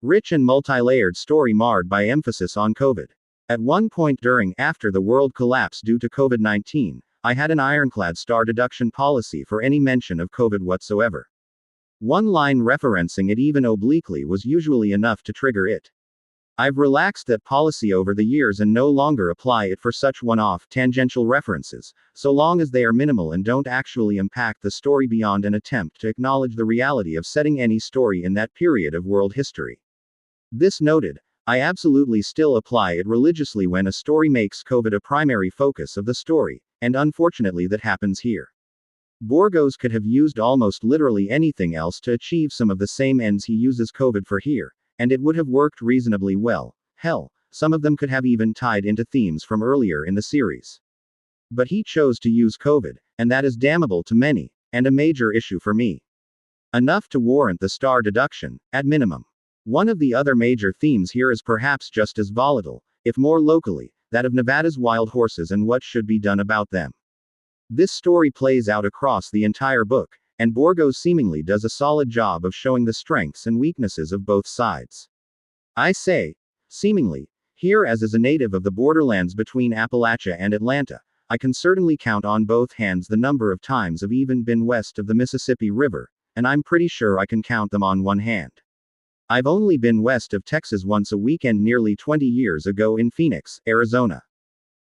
Rich and multi-layered story marred by emphasis on COVID. At one point after the world collapsed due to COVID-19, I had an ironclad star deduction policy for any mention of COVID whatsoever. One line referencing it even obliquely was usually enough to trigger it. I've relaxed that policy over the years and no longer apply it for such one-off, tangential references, so long as they are minimal and don't actually impact the story beyond an attempt to acknowledge the reality of setting any story in that period of world history. This noted, I absolutely still apply it religiously when a story makes COVID a primary focus of the story, and unfortunately that happens here. Borgos could have used almost literally anything else to achieve some of the same ends he uses COVID for here, and it would have worked reasonably well. Hell, some of them could have even tied into themes from earlier in the series. But he chose to use COVID, and that is damnable to many, and a major issue for me. Enough to warrant the star deduction, at minimum. One of the other major themes here is perhaps just as volatile, if more locally, that of Nevada's wild horses and what should be done about them. This story plays out across the entire book, and Borgos seemingly does a solid job of showing the strengths and weaknesses of both sides. I say, seemingly, here as a native of the borderlands between Appalachia and Atlanta, I can certainly count on both hands the number of times I've even been west of the Mississippi River, and I'm pretty sure I can count them on one hand. I've only been west of Texas once a weekend nearly 20 years ago in Phoenix, Arizona.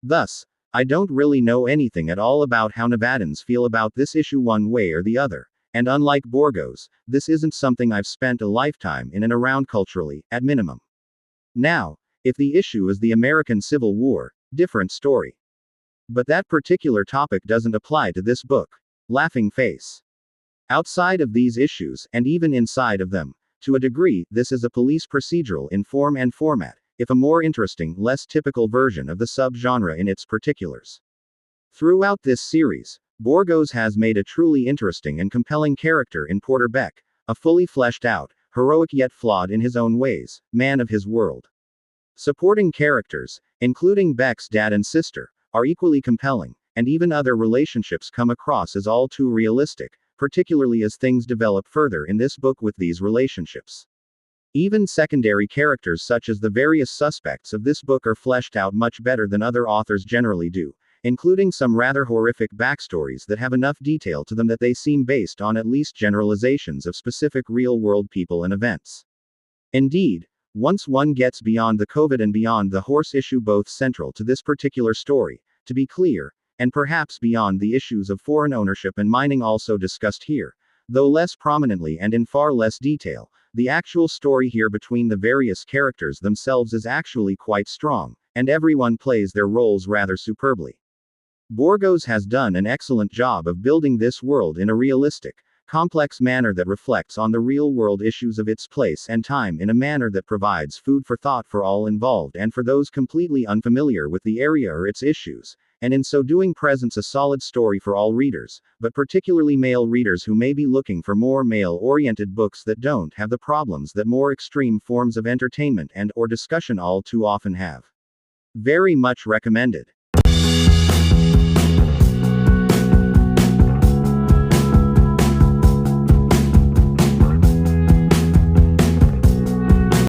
Thus, I don't really know anything at all about how Nevadans feel about this issue one way or the other, and unlike Borgos, this isn't something I've spent a lifetime in and around culturally, at minimum. Now, if the issue is the American Civil War, different story. But that particular topic doesn't apply to this book. Laughing face. Outside of these issues, and even inside of them, to a degree, this is a police procedural in form and format, if a more interesting, less typical version of the subgenre in its particulars. Throughout this series, Borgos has made a truly interesting and compelling character in Porter Beck, a fully fleshed out, heroic yet flawed in his own ways, man of his world. Supporting characters, including Beck's dad and sister, are equally compelling, and even other relationships come across as all too realistic, particularly as things develop further in this book with these relationships. Even secondary characters such as the various suspects of this book are fleshed out much better than other authors generally do, including some rather horrific backstories that have enough detail to them that they seem based on at least generalizations of specific real-world people and events. Indeed, once one gets beyond the COVID and beyond the horse issue, both central to this particular story, to be clear, and perhaps beyond the issues of foreign ownership and mining also discussed here, though less prominently and in far less detail, the actual story here between the various characters themselves is actually quite strong, and everyone plays their roles rather superbly. Borgos has done an excellent job of building this world in a realistic, complex manner that reflects on the real-world issues of its place and time in a manner that provides food for thought for all involved and for those completely unfamiliar with the area or its issues, and in so doing presents a solid story for all readers, but particularly male readers who may be looking for more male-oriented books that don't have the problems that more extreme forms of entertainment and/or discussion all too often have. Very much recommended.